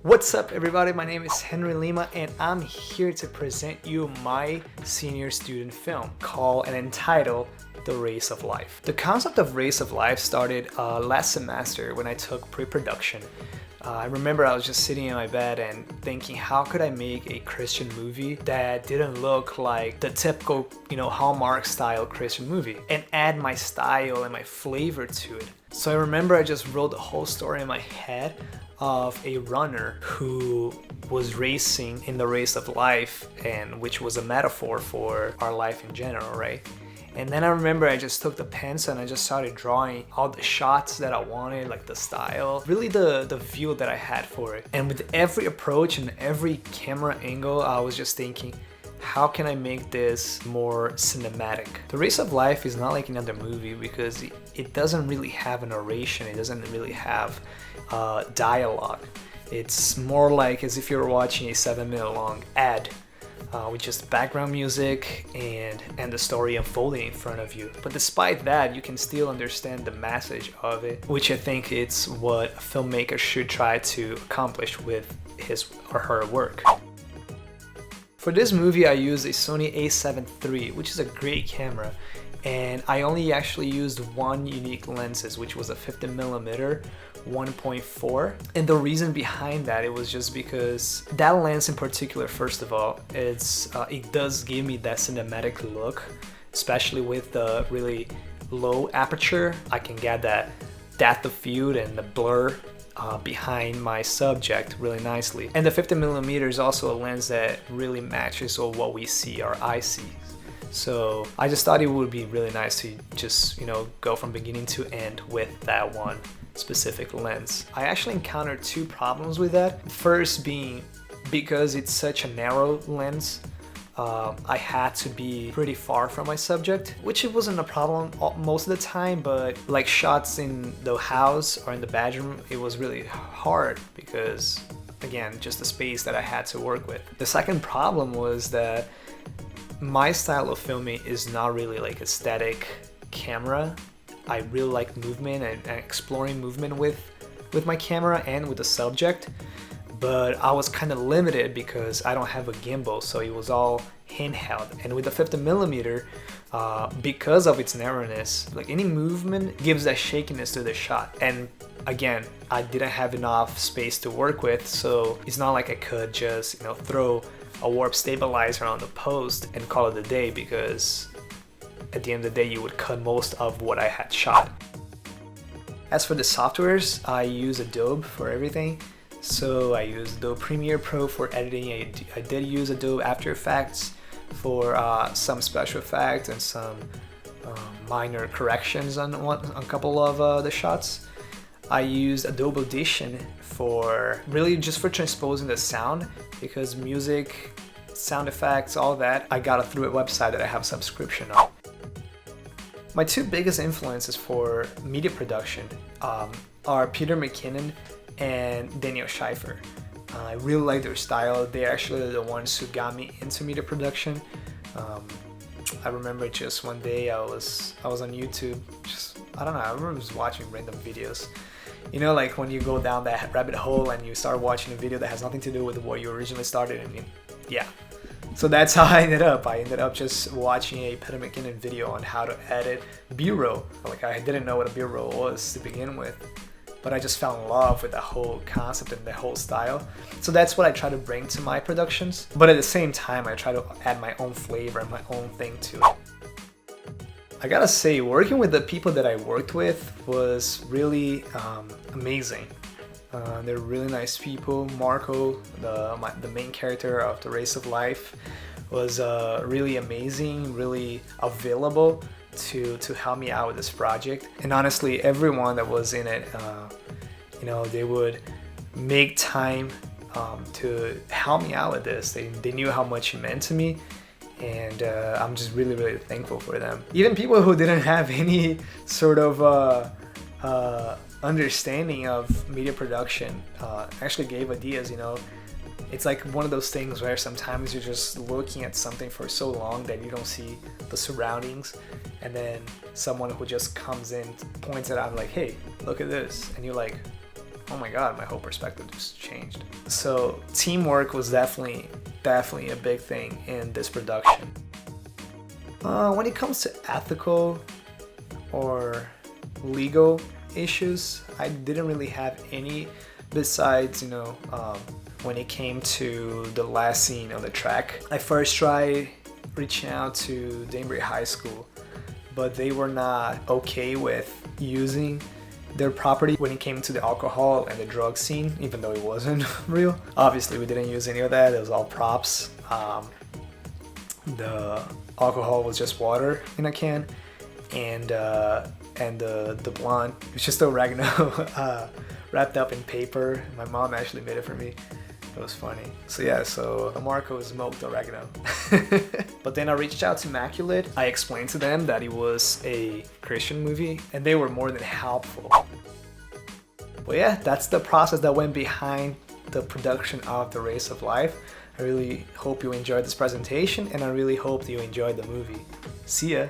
What's up everybody, my name is Henry Lima and I'm here to present you my senior student film called and entitled The Race of Life. The concept of Race of Life started last semester when I took pre-production. I remember I was just sitting in my bed and thinking, how could I make a Christian movie that didn't look like the typical, Hallmark style Christian movie and add my style and my flavor to it. So I remember I just wrote the whole story in my head of a runner who was racing in the race of life, and which was a metaphor for our life in general, right? And then I remember I just took the pencil and I just started drawing all the shots that I wanted, like the style, really the view that I had for it. And with every approach and every camera angle, I was just thinking, how can I make this more cinematic? The Race of Life is not like another movie because it doesn't really have a narration, it doesn't really have dialogue. It's more like as if you're watching a 7-minute long ad with just background music and the story unfolding in front of you. But despite that, you can still understand the message of it, which I think it's what a filmmaker should try to accomplish with his or her work. For this movie, I used a Sony a7 III, which is a great camera, and I only actually used one unique lenses, which was a 50mm 1.4. And the reason behind that, it was just because that lens in particular, first of all, it does give me that cinematic look, especially with the really low aperture. I can get that depth of field and the blur behind my subject really nicely. And the 50mm is also a lens that really matches what we see, our eye sees. So I just thought it would be really nice to just, go from beginning to end with that one specific lens. I actually encountered two problems with that. First being because it's such a narrow lens, I had to be pretty far from my subject, which it wasn't a problem most of the time, but like shots in the house or in the bedroom, it was really hard because, again, just the space that I had to work with. The second problem was that my style of filming is not really like a static camera. I really like movement and exploring movement with my camera and with the subject. But I was kind of limited because I don't have a gimbal, so it was all handheld. And with the 50mm, because of its narrowness, like any movement gives that shakiness to the shot. And again, I didn't have enough space to work with, so it's not like I could just, throw a warp stabilizer on the post and call it a day, because at the end of the day, you would cut most of what I had shot. As for the softwares, I use Adobe for everything. So I use Adobe Premiere Pro for editing. I did use Adobe After Effects for some special effects and some minor corrections on a couple of the shots. I used Adobe Audition for really just for transposing the sound, because music, sound effects, all that, I got it through a website that I have a subscription on. My two biggest influences for media production are Peter McKinnon and Daniel Scheifer. I really like their style. They're actually the ones who got me into media production. I remember just one day I was on YouTube, I remember just watching random videos. Like when you go down that rabbit hole and you start watching a video that has nothing to do with what you originally started. Yeah. So that's how I ended up. I ended up just watching a Pedro McKinnon video on how to edit B-roll. Like, I didn't know what a B-roll was to begin with, but I just fell in love with the whole concept and the whole style. So that's what I try to bring to my productions. But at the same time, I try to add my own flavor and my own thing to it. I gotta say, working with the people that I worked with was really amazing. They're really nice people. Marco, the main character of The Race of Life, was really amazing, really available to help me out with this project. And honestly, everyone that was in it, they would make time to help me out with this. They knew how much it meant to me, and I'm just really, really thankful for them. Even people who didn't have any sort of understanding of media production actually gave ideas. It's like one of those things where sometimes you're just looking at something for so long that you don't see the surroundings, and then someone who just comes in points it out like, hey, look at this, and you're like, oh my god, my whole perspective just changed. So teamwork was definitely a big thing in this production. When it comes to ethical or legal issues, I didn't really have any, besides, when it came to the last scene on the track. I first tried reaching out to Danbury High School, but they were not okay with using their property when it came to the alcohol and the drug scene, even though it wasn't real. Obviously, we didn't use any of that. It was all props. The alcohol was just water in a can, and the blunt was just oregano wrapped up in paper. My mom actually made it for me. It was funny. So yeah, so Marco smoked oregano. But then I reached out to Immaculate. I explained to them that it was a Christian movie, and they were more than helpful. But yeah, that's the process that went behind the production of The Race of Life. I really hope you enjoyed this presentation, and I really hope that you enjoyed the movie. See ya!